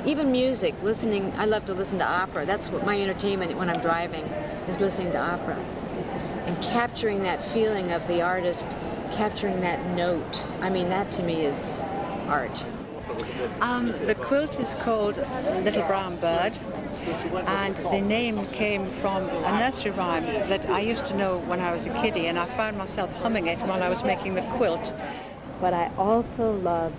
Even music, listening, I love to listen to opera. That's what my entertainment when I'm driving, is listening to opera. And capturing that feeling of the artist, capturing that note. I mean, that to me is art. The quilt is called Little Brown Bird, and the name came from a nursery rhyme that I used to know when I was a kiddie, and I found myself humming it while I was making the quilt. But I also love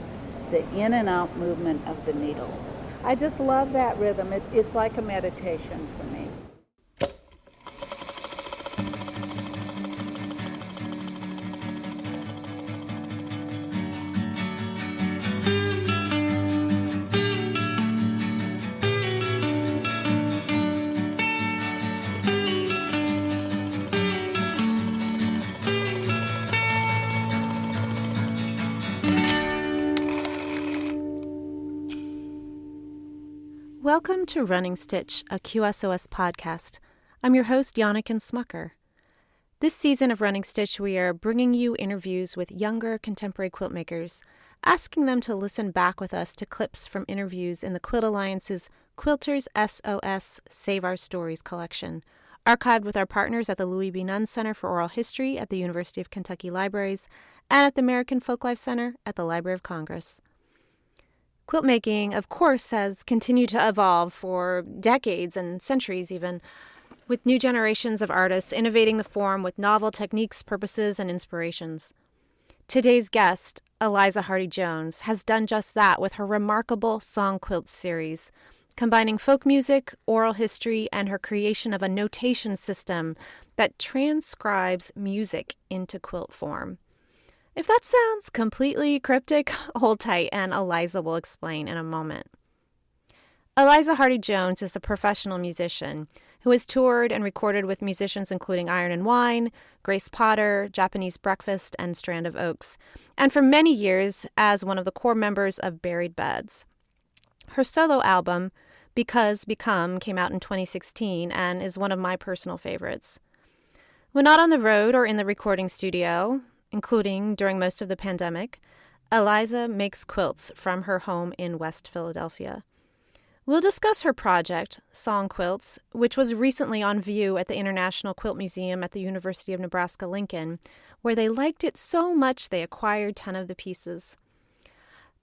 the in and out movement of the needle. I just love that rhythm. It's like a meditation for me. Welcome to Running Stitch, a QSOS podcast. I'm your host, Janneken Smucker. This season of Running Stitch, we are bringing you interviews with younger contemporary quilt makers, asking them to listen back with us to clips from interviews in the Quilt Alliance's Quilters SOS Save Our Stories collection, archived with our partners at the Louis B. Nunn Center for Oral History at the University of Kentucky Libraries and at the American Folklife Center at the Library of Congress. Quilt making, of course, has continued to evolve for decades and centuries even, with new generations of artists innovating the form with novel techniques, purposes, and inspirations. Today's guest, Eliza Hardy Jones, has done just that with her remarkable Song Quilts series, combining folk music, oral history, and her creation of a notation system that transcribes music into quilt form. If that sounds completely cryptic, hold tight and Eliza will explain in a moment. Eliza Hardy Jones is a professional musician who has toured and recorded with musicians including Iron and Wine, Grace Potter, Japanese Breakfast, and Strand of Oaks, and for many years as one of the core members of Buried Beds. Her solo album, Because Become, came out in 2016 and is one of my personal favorites. When not on the road or in the recording studio, including during most of the pandemic, Eliza makes quilts from her home in West Philadelphia. We'll discuss her project, Song Quilts, which was recently on view at the International Quilt Museum at the University of Nebraska-Lincoln, where they liked it so much they acquired 10 of the pieces.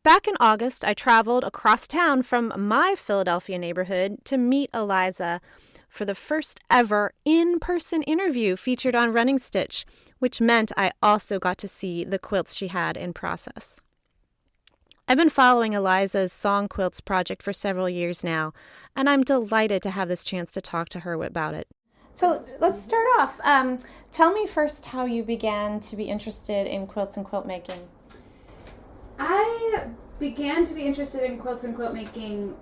Back in August, I traveled across town from my Philadelphia neighborhood to meet Eliza for the first ever in-person interview featured on Running Stitch, which meant I also got to see the quilts she had in process. I've been following Eliza's Song Quilts project for several years now, and I'm delighted to have this chance to talk to her about it. So let's start off. Tell me first how you began to be interested in quilts and quilt making. I began to be interested in quilts and quilt making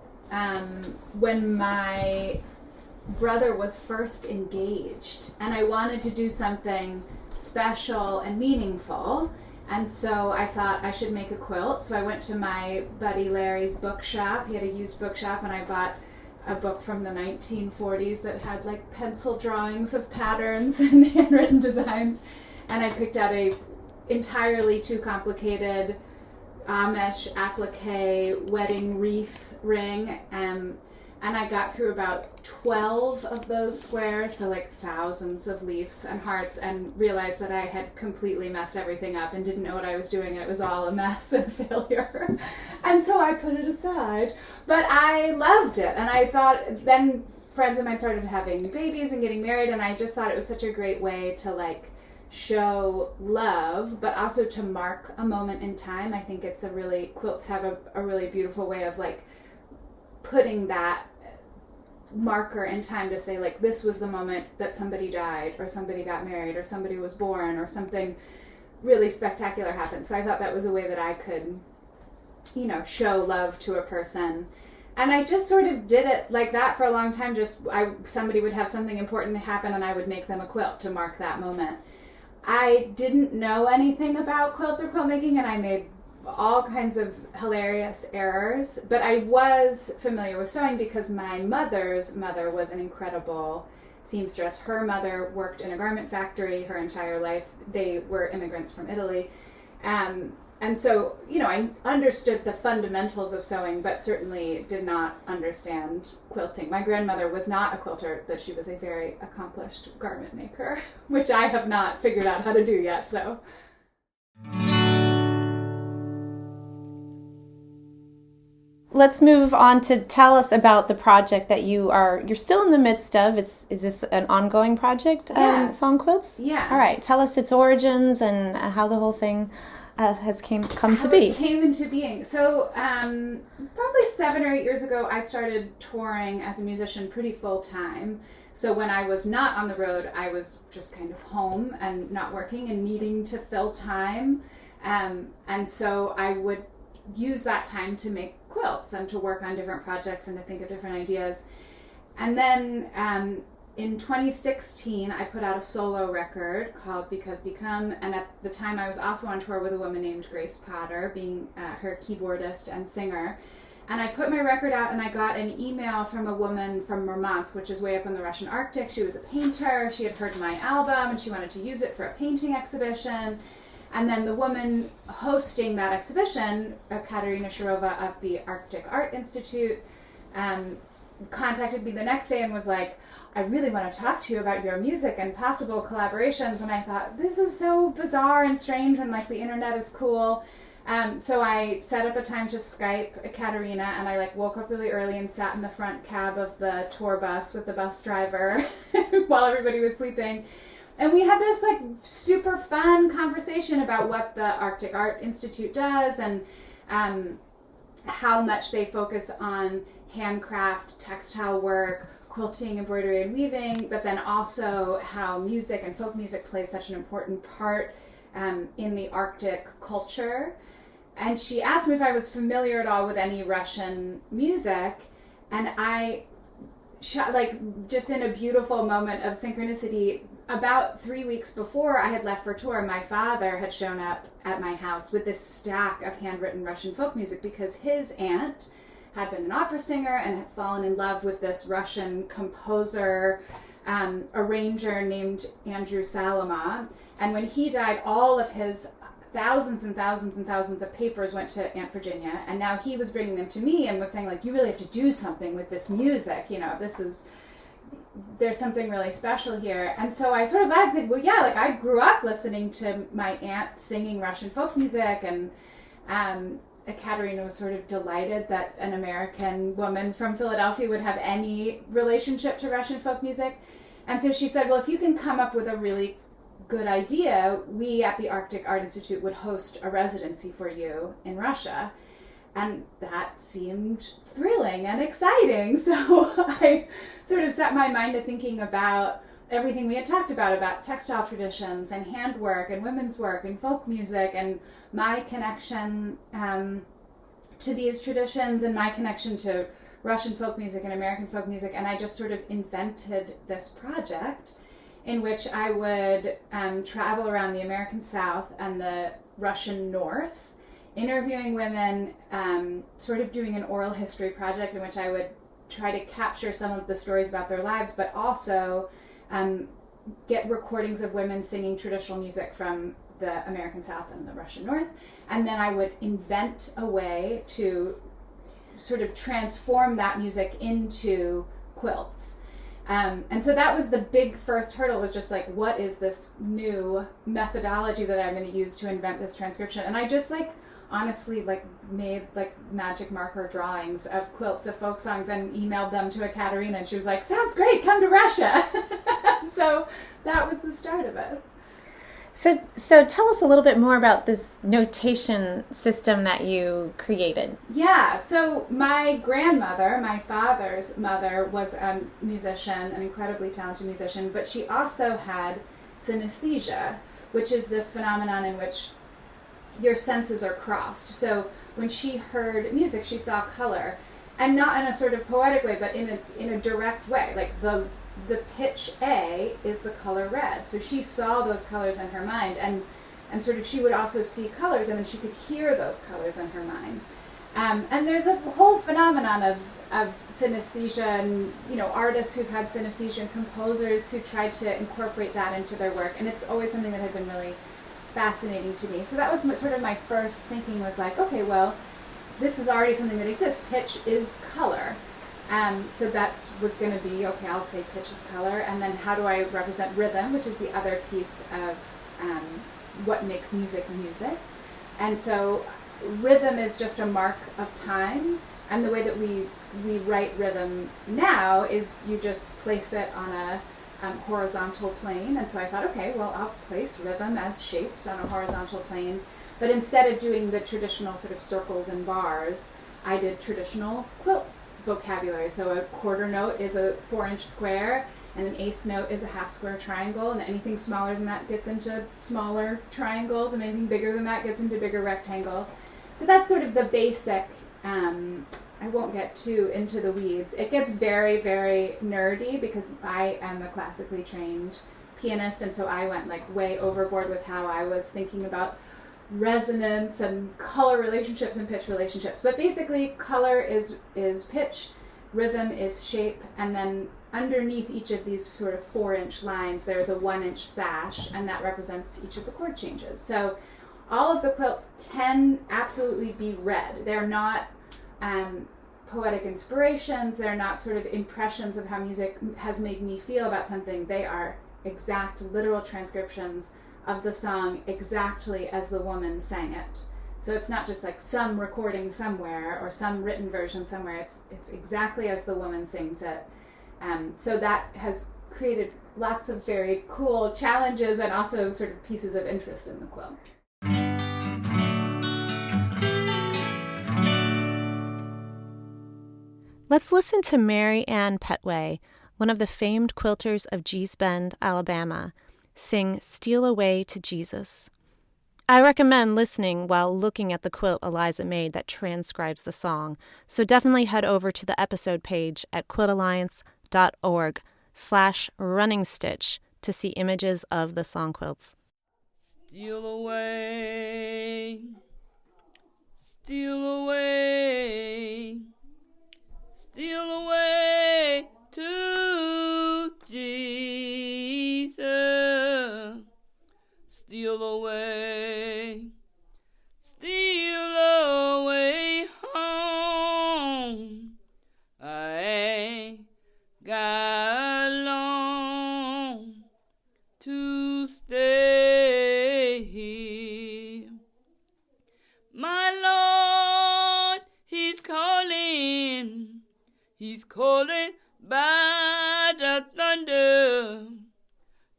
when my brother was first engaged, and I wanted to do something special and meaningful, and so I thought I should make a quilt. So I went to my buddy Larry's bookshop. He had a used bookshop, and I bought a book from the 1940s that had like pencil drawings of patterns and handwritten designs, and I picked out a entirely too complicated Amish applique wedding wreath ring, and I got through about 12 of those squares, so like thousands of leaves and hearts, and realized that I had completely messed everything up and didn't know what I was doing, and it was all a mess and a failure. And so I put it aside. But I loved it, and I thought, then friends of mine started having babies and getting married, and I just thought it was such a great way to like show love, but also to mark a moment in time. I think it's quilts have a really beautiful way of like putting that marker in time to say like this was the moment that somebody died or somebody got married or somebody was born or something really spectacular happened. So I thought that was a way that I could, show love to a person. And I just sort of did it like that for a long time. Somebody would have something important happen and I would make them a quilt to mark that moment. I didn't know anything about quilts or quilt making, and I made all kinds of hilarious errors, but I was familiar with sewing because my mother's mother was an incredible seamstress. Her mother worked in a garment factory her entire life. They were immigrants from Italy. and so, I understood the fundamentals of sewing, but certainly did not understand quilting. My grandmother was not a quilter, but she was a very accomplished garment maker, which I have not figured out how to do yet, so. Let's move on to tell us about the project that you're still in the midst of. Is this an ongoing project, Yes. Song Quilts? Yeah. All right. Tell us its origins and how the whole thing has come to be. It came into being. So probably 7 or 8 years ago, I started touring as a musician pretty full time. So when I was not on the road, I was just kind of home and not working and needing to fill time. And so I would use that time to make quilts and to work on different projects and to think of different ideas. And then in 2016, I put out a solo record called Because Become, and at the time I was also on tour with a woman named Grace Potter, being her keyboardist and singer. And I put my record out and I got an email from a woman from Murmansk, which is way up in the Russian Arctic. She was a painter, she had heard my album and she wanted to use it for a painting exhibition. And then the woman hosting that exhibition, Katerina Shirova of the Arctic Art Institute, contacted me the next day and was like, I really want to talk to you about your music and possible collaborations. And I thought, this is so bizarre and strange when like the internet is cool. So I set up a time to Skype Katerina, and I woke up really early and sat in the front cab of the tour bus with the bus driver while everybody was sleeping. And we had this super fun conversation about what the Arctic Art Institute does and how much they focus on handcraft, textile work, quilting, embroidery, and weaving, but then also how music and folk music plays such an important part in the Arctic culture. And she asked me if I was familiar at all with any Russian music, and I, just in a beautiful moment of synchronicity, about 3 weeks before I had left for tour, my father had shown up at my house with this stack of handwritten Russian folk music because his aunt had been an opera singer and had fallen in love with this Russian composer, arranger named Andrew Salama. And when he died, all of his thousands and thousands and thousands of papers went to Aunt Virginia, and now he was bringing them to me and was saying, you really have to do something with this music, there's something really special here. And so I sort of laughed and said, well, yeah, I grew up listening to my aunt singing Russian folk music, and Katerina was sort of delighted that an American woman from Philadelphia would have any relationship to Russian folk music. And so she said, well, if you can come up with a really good idea, we at the Arctic Art Institute would host a residency for you in Russia. And that seemed thrilling and exciting. So I sort of set my mind to thinking about everything we had talked about textile traditions and handwork and women's work and folk music and my connection to these traditions and my connection to Russian folk music and American folk music. And I just sort of invented this project in which I would travel around the American South and the Russian North, interviewing women, sort of doing an oral history project in which I would try to capture some of the stories about their lives, but also get recordings of women singing traditional music from the American South and the Russian North. And then I would invent a way to sort of transform that music into quilts. And so that was the big first hurdle, was just what is this new methodology that I'm going to use to invent this transcription? And I just honestly made magic marker drawings of quilts of folk songs and emailed them to Katerina, and she was like, sounds great, come to Russia. So that was the start of it. So tell us a little bit more about this notation system that you created. Yeah, so my grandmother, my father's mother, was a musician, an incredibly talented musician, but she also had synesthesia, which is this phenomenon in which your senses are crossed. So when she heard music, she saw color, and not in a sort of poetic way, but in a direct way. The pitch A is the color red. So she saw those colors in her mind, and sort of she would also see colors, and then she could hear those colors in her mind. And there's a whole phenomenon of synesthesia, and artists who've had synesthesia and composers who tried to incorporate that into their work. And it's always something that had been really fascinating to me. So that was sort of my first thinking, was like, okay, well, this is already something that exists. Pitch is color. So that was going to be, okay, I'll say pitch is color, and then how do I represent rhythm, which is the other piece of what makes music music. And so rhythm is just a mark of time, and the way that we write rhythm now is you just place it on a horizontal plane. And so I thought, okay, well, I'll place rhythm as shapes on a horizontal plane, but instead of doing the traditional sort of circles and bars, I did traditional quilt vocabulary. So a quarter note is a 4-inch square, and an eighth note is a half square triangle, and anything smaller than that gets into smaller triangles, and anything bigger than that gets into bigger rectangles. So that's sort of the basic. I won't get too into the weeds. It gets very, very nerdy because I am a classically trained pianist, and so I went like way overboard with how I was thinking about resonance and color relationships and pitch relationships. But basically, color is pitch, rhythm is shape, and then underneath each of these sort of 4-inch lines, there's a 1-inch sash, and that represents each of the chord changes. So all of the quilts can absolutely be read. They're not poetic inspirations. They're not sort of impressions of how music has made me feel about something. They are exact, literal transcriptions of the song exactly as the woman sang it. So it's not just like some recording somewhere or some written version somewhere. It's exactly as the woman sings it. So that has created lots of very cool challenges and also sort of pieces of interest in the quilts. Let's listen to Mary Ann Petway, one of the famed quilters of Gee's Bend, Alabama, sing Steal Away to Jesus. I recommend listening while looking at the quilt Eliza made that transcribes the song, so definitely head over to the episode page at quiltalliance.org/runningstitch to see images of the song quilts. Steal away, steal away, steal away to Jesus. Steal away, steal away home. I ain't got long to stay here. My Lord, He's calling by the thunder.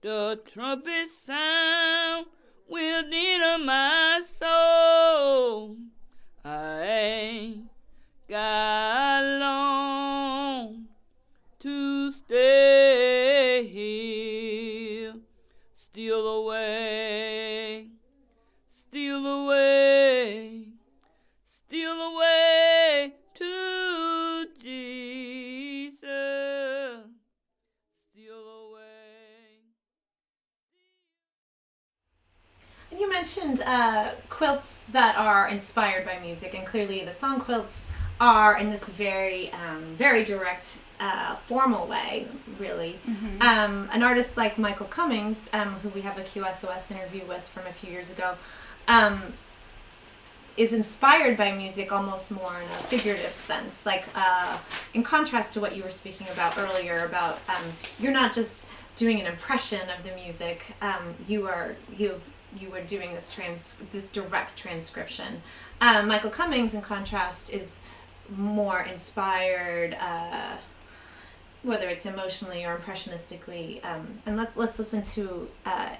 The trumpet sound within my soul. I ain't got long to stay here. Steal away, steal away, steal away to Jesus. Steal away. And you mentioned quilts that are inspired by music, and clearly the song quilts are in this very, very direct, formal way, really. Mm-hmm. An artist like Michael Cummings, who we have a QSOS interview with from a few years ago, is inspired by music almost more in a figurative sense, like in contrast to what you were speaking about earlier about you're not just doing an impression of the music, you were doing this direct transcription. Michael Cummings, in contrast, is more inspired, whether it's emotionally or impressionistically, and let's listen to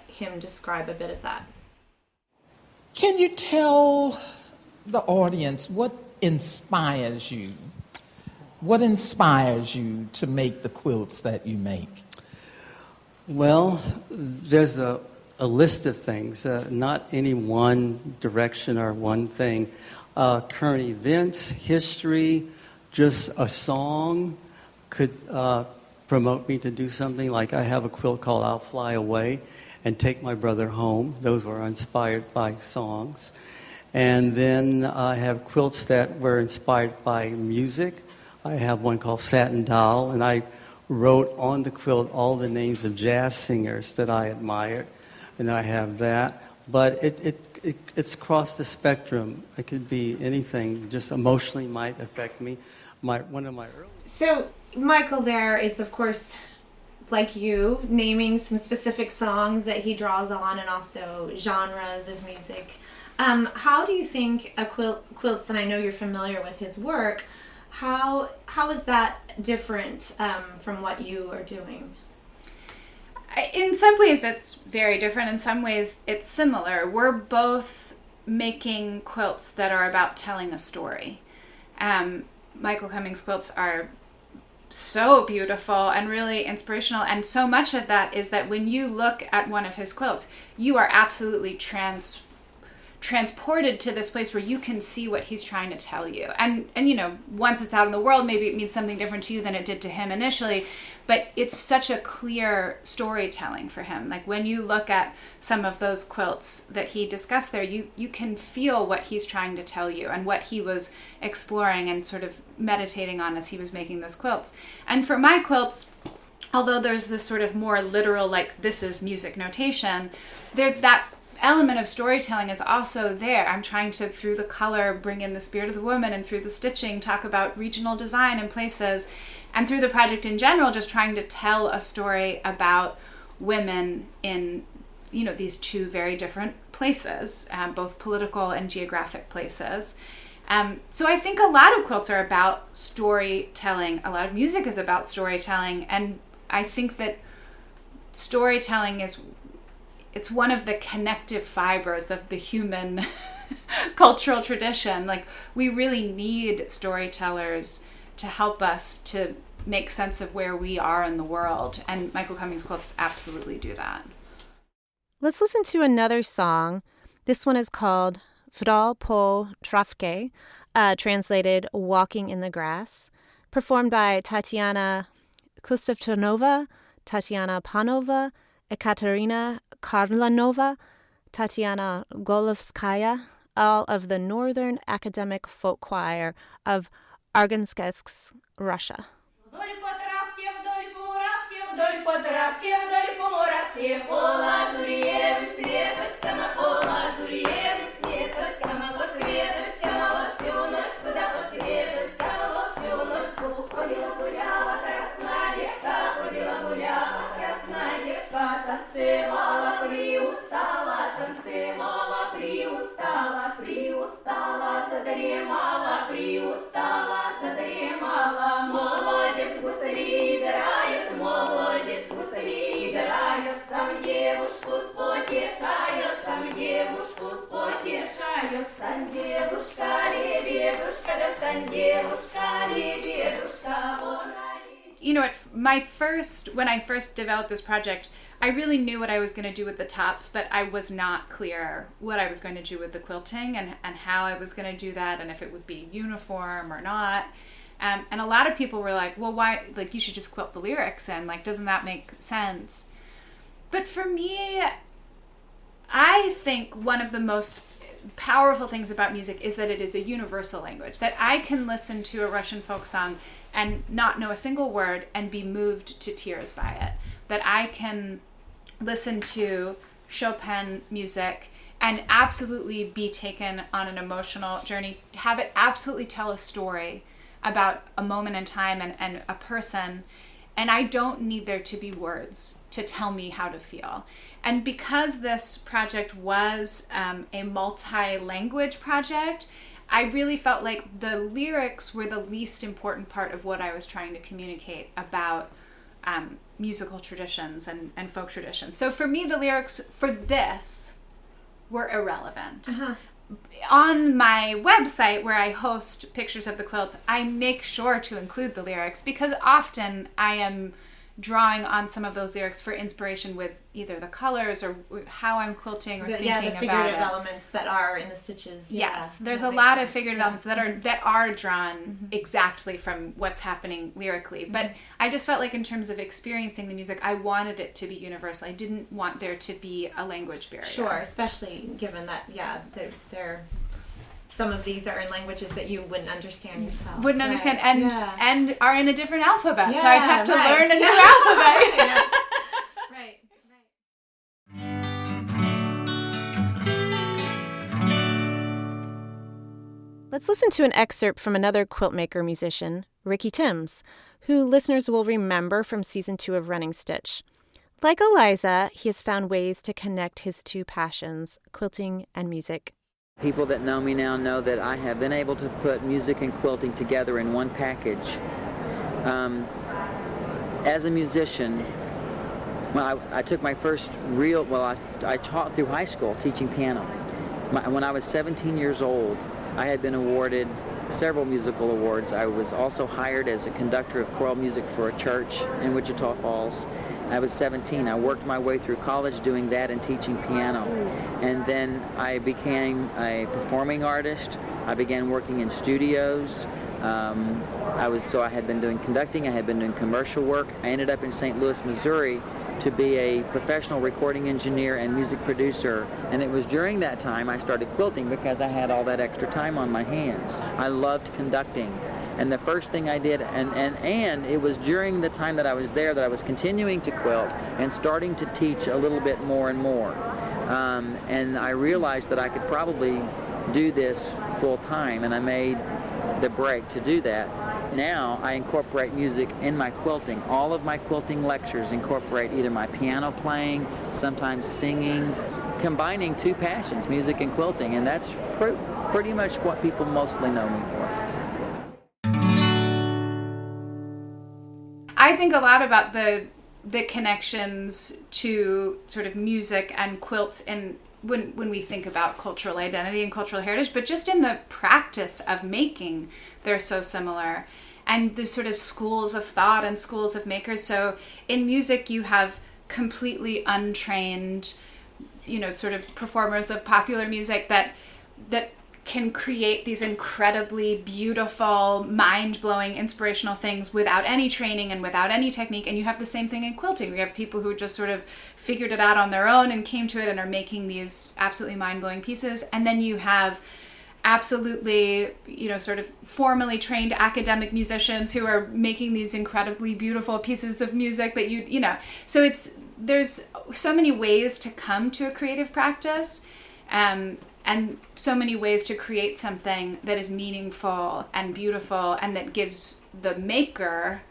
him describe a bit of that. Can you tell the audience what inspires you? What inspires you to make the quilts that you make? Well, there's a list of things, not any one direction or one thing. Current events, history, just a song could promote me to do something. Like I have a quilt called I'll Fly Away and Take My Brother Home. Those were inspired by songs. And then I have quilts that were inspired by music. I have one called Satin Doll, and I wrote on the quilt all the names of jazz singers that I admired, and I have that. but it's across the spectrum. It could be anything, just emotionally might affect me. One of my early... So Michael there is, of course, like you, naming some specific songs that he draws on and also genres of music. How do you think a quilts, and I know you're familiar with his work, how is that different from what you are doing? In some ways it's very different. In some ways it's similar. We're both making quilts that are about telling a story. Michael Cummings' quilts are so beautiful and really inspirational, and so much of that is that when you look at one of his quilts, you are absolutely transported to this place where you can see what he's trying to tell you. And you know, once it's out in the world, maybe it means something different to you than it did to him initially, but it's such a clear storytelling for him. Like when you look at some of those quilts that he discussed there, you can feel what he's trying to tell you and what he was exploring and sort of meditating on as he was making those quilts. And for my quilts, although there's this sort of more literal, like this is music notation, that element of storytelling is also there. I'm trying to, through the color, bring in the spirit of the woman, and through the stitching, talk about regional design in places, and through the project in general, just trying to tell a story about women in, you know, these two very different places, both political and geographic places. So I think a lot of quilts are about storytelling. A lot of music is about storytelling, and I think that storytelling it's one of the connective fibers of the human cultural tradition. Like, we really need storytellers to help us to make sense of where we are in the world. And Michael Cummings' quilts absolutely do that. Let's listen to another song. This one is called Vdal po trawkę, translated Walking in the Grass, performed by Tatiana Kustevtonova, Tatiana Panova, Ekaterina Karlanova, Tatiana Golovskaya, all of the Northern Academic Folk Choir of Argansketsk, Russia. You know, when I first developed this project, I really knew what I was going to do with the tops, but I was not clear what I was going to do with the quilting and how I was going to do that, and if it would be uniform or not. And a lot of people were like, well, why, like, you should just quilt the lyrics in, like, doesn't that make sense? But for me, I think one of the most powerful things about music is that it is a universal language, that I can listen to a Russian folk song and not know a single word and be moved to tears by it, that I can listen to Chopin music and absolutely be taken on an emotional journey, have it absolutely tell a story about a moment in time and a person, and I don't need there to be words to tell me how to feel. And because this project was a multi-language project, I really felt like the lyrics were the least important part of what I was trying to communicate about musical traditions and folk traditions. So for me, the lyrics for this were irrelevant. Uh-huh. On my website, where I host pictures of the quilts, I make sure to include the lyrics because often I am drawing on some of those lyrics for inspiration with either the colors or how I'm quilting or thinking about it. The figurative elements that are in the stitches. Yes, there's a lot of figurative elements that are drawn exactly from what's happening lyrically. But I just felt like in terms of experiencing the music, I wanted it to be universal. I didn't want there to be a language barrier. Sure, especially given that, they're some of these are in languages that you wouldn't understand yourself. Wouldn't understand, and are in a different alphabet, so I'd have to learn a new alphabet. Right. Let's listen to an excerpt from another quilt maker musician, Ricky Timms, who listeners will remember from season 2 of Running Stitch. Like Eliza, he has found ways to connect his two passions, quilting and music. People that know me now know that I have been able to put music and quilting together in one package. As a musician, I took my first I taught through high school teaching piano. When I was 17 years old, I had been awarded several musical awards. I was also hired as a conductor of choral music for a church in Wichita Falls. I was 17. I worked my way through college doing that and teaching piano. And then I became a performing artist. I began working in studios. I had been doing conducting, I had been doing commercial work. I ended up in St. Louis, Missouri to be a professional recording engineer and music producer. And it was during that time I started quilting because I had all that extra time on my hands. I loved conducting. And the first thing I did, and it was during the time that I was there that I was continuing to quilt and starting to teach a little bit more and more. And I realized that I could probably do this full time, and I made the break to do that. Now I incorporate music in my quilting. All of my quilting lectures incorporate either my piano playing, sometimes singing, combining two passions, music and quilting, and that's pretty much what people mostly know me for. I think a lot about the connections to sort of music and quilts and when we think about cultural identity and cultural heritage, but just in the practice of making, they're so similar. And the sort of schools of thought and schools of makers. So in music, you have completely untrained, sort of performers of popular music that can create these incredibly beautiful, mind-blowing, inspirational things without any training and without any technique. And you have the same thing in quilting. We have people who just sort of figured it out on their own and came to it and are making these absolutely mind-blowing pieces. And then you have absolutely, sort of formally trained academic musicians who are making these incredibly beautiful pieces of music that so there's so many ways to come to a creative practice, and so many ways to create something that is meaningful and beautiful and that gives the maker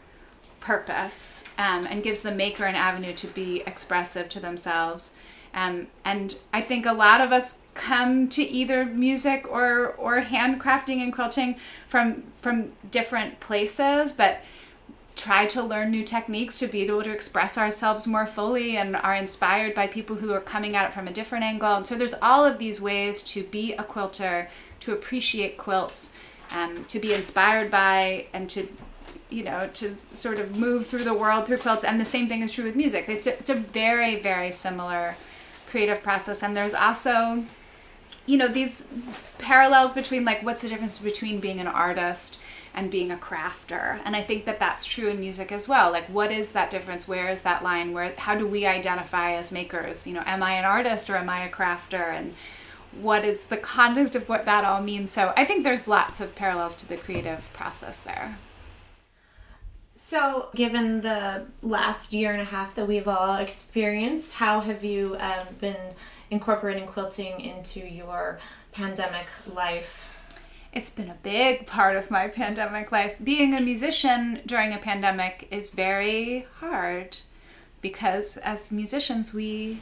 purpose, and gives the maker an avenue to be expressive to themselves. And I think a lot of us come to either music or handcrafting and quilting from different places, but try to learn new techniques to be able to express ourselves more fully and are inspired by people who are coming at it from a different angle. And so there's all of these ways to be a quilter, to appreciate quilts, to be inspired by, and to sort of move through the world through quilts. And the same thing is true with music. It's a very, very similar creative process. And there's also, these parallels between, like, what's the difference between being an artist and being a crafter? And I think that that's true in music as well. Like, what is that difference? Where is that line? How do we identify as makers? Am I an artist or am I a crafter? And what is the context of what that all means? So I think there's lots of parallels to the creative process there. So, given the last year and a half that we've all experienced, how have you been incorporating quilting into your pandemic life? It's been a big part of my pandemic life. Being a musician during a pandemic is very hard because as musicians, we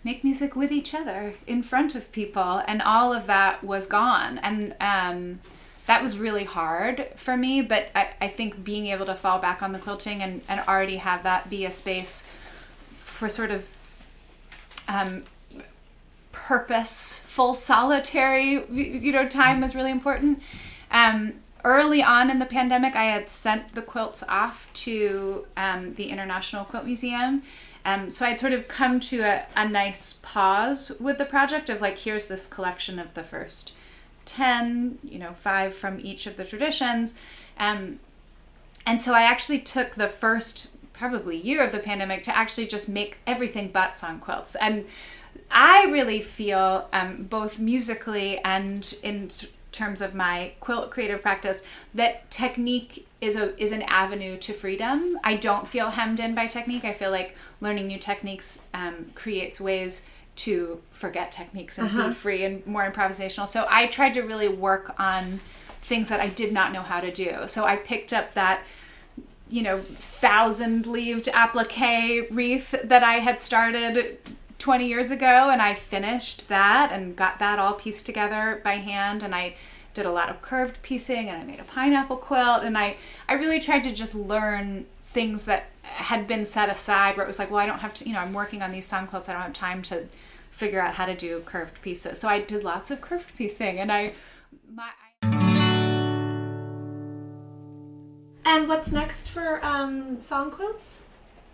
make music with each other in front of people, and all of that was gone. And that was really hard for me, but I think being able to fall back on the quilting and already have that be a space for sort of purposeful, solitary, time is really important. Early on in the pandemic, I had sent the quilts off to the International Quilt Museum. So I'd sort of come to a nice pause with the project of, like, here's this collection of the first 10, 5 from each of the traditions. And so I actually took the first probably year of the pandemic to actually just make everything but Song Quilts. And I really feel, both musically and in terms of my quilt creative practice, that technique is an avenue to freedom. I don't feel hemmed in by technique. I feel like learning new techniques creates ways to forget techniques and be free and more improvisational. So I tried to really work on things that I did not know how to do. So I picked up that, 1,000-leaved applique wreath that I had started 20 years ago, and I finished that and got that all pieced together by hand, and I did a lot of curved piecing, and I made a pineapple quilt, and I really tried to just learn things that had been set aside, where it was like, well, I don't have to, I'm working on these song quilts, I don't have time to figure out how to do curved pieces. So I did lots of curved piecing, and And what's next for Song Quilts?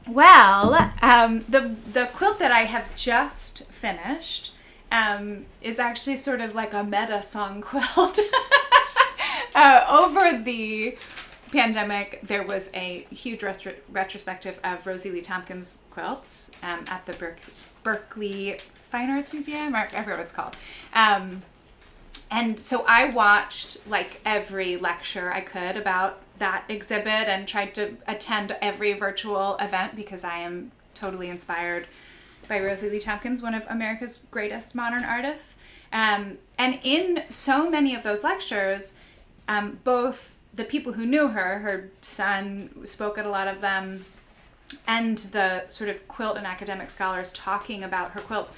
Well, the quilt that I have just finished is actually sort of like a meta song quilt. Over the pandemic, there was a huge retrospective of Rosie Lee Tompkins quilts at the Berkeley Fine Arts Museum, I forget what it's called. And so I watched like every lecture I could about that exhibit and tried to attend every virtual event because I am totally inspired by Rosie Lee Tompkins, one of America's greatest modern artists. And in so many of those lectures, both the people who knew her son spoke at a lot of them, and the sort of quilt and academic scholars talking about her quilts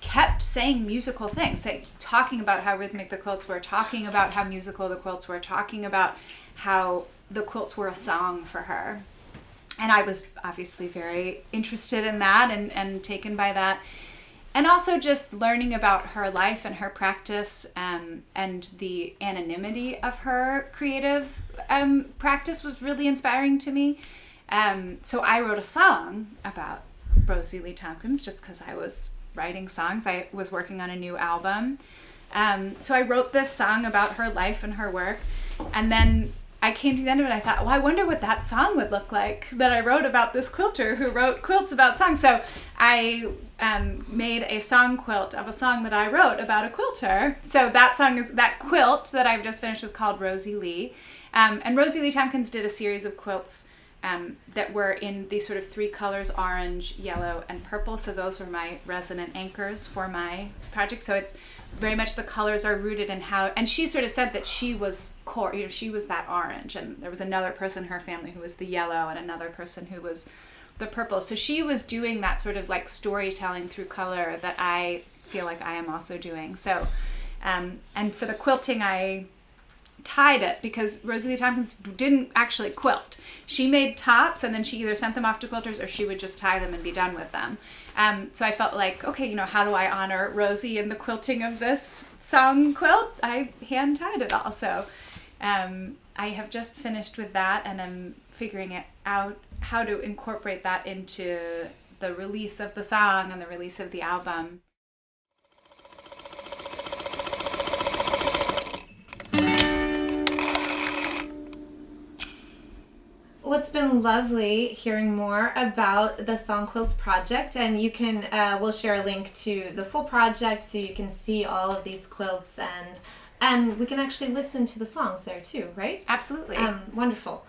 kept saying musical things, talking about how rhythmic the quilts were, talking about how musical the quilts were, talking about how the quilts were a song for her. And I was obviously very interested in that and taken by that. And also just learning about her life and her practice and the anonymity of her creative practice was really inspiring to me. So I wrote a song about Rosie Lee Tompkins just because I was writing songs. I was working on a new album. So I wrote this song about her life and her work. And then I came to the end of it, I thought, well, I wonder what that song would look like that I wrote about this quilter who wrote quilts about songs. So I made a song quilt of a song that I wrote about a quilter. So that quilt that I've just finished was called Rosie Lee. And Rosie Lee Tompkins did a series of quilts that were in these sort of three colors, orange, yellow, and purple. So those were my resonant anchors for my project. So it's very much the colors are rooted in how, and she sort of said that she was core, she was that orange, and there was another person in her family who was the yellow and another person who was the purple. So she was doing that sort of like storytelling through color that I feel like I am also doing. So, and for the quilting, I tied it because Rosie Lee Tompkins didn't actually quilt. She made tops and then she either sent them off to quilters or she would just tie them and be done with them. So I felt like, okay, how do I honor Rosie in the quilting of this song quilt? I hand tied it all. So I have just finished with that and I'm figuring it out how to incorporate that into the release of the song and the release of the album. Well, it's been lovely hearing more about the Song Quilts project, and you can, we'll share a link to the full project so you can see all of these quilts, and we can actually listen to the songs there too, right? Absolutely. Wonderful.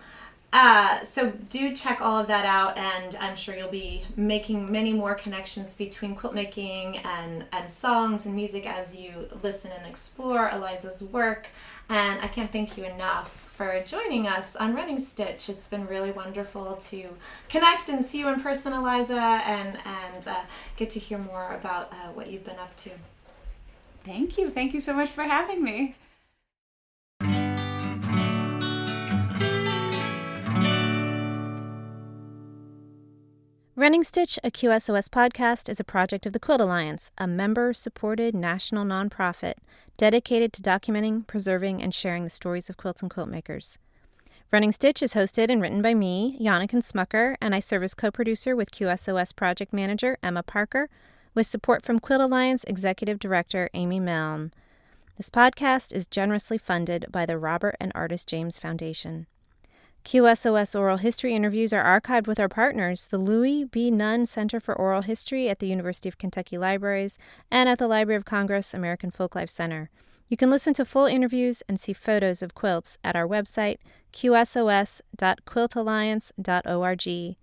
So do check all of that out, and I'm sure you'll be making many more connections between quilt making and songs and music as you listen and explore Eliza's work. And I can't thank you enough for joining us on Running Stitch. It's been really wonderful to connect and see you in person, Eliza, and get to hear more about what you've been up to. Thank you. Thank you so much for having me. Running Stitch, a QSOS podcast, is a project of the Quilt Alliance, a member-supported national nonprofit dedicated to documenting, preserving, and sharing the stories of quilts and quilt makers. Running Stitch is hosted and written by me, Janneken Smucker, and I serve as co-producer with QSOS project manager Emma Parker, with support from Quilt Alliance Executive Director Amy Milne. This podcast is generously funded by the Robert and Artist James Foundation. QSOS oral history interviews are archived with our partners, the Louis B. Nunn Center for Oral History at the University of Kentucky Libraries and at the Library of Congress American Folklife Center. You can listen to full interviews and see photos of quilts at our website, qsos.quiltalliance.org.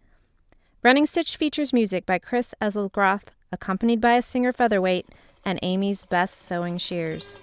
Running Stitch features music by Chris Eselgroth, accompanied by a Singer featherweight and Amy's best sewing shears.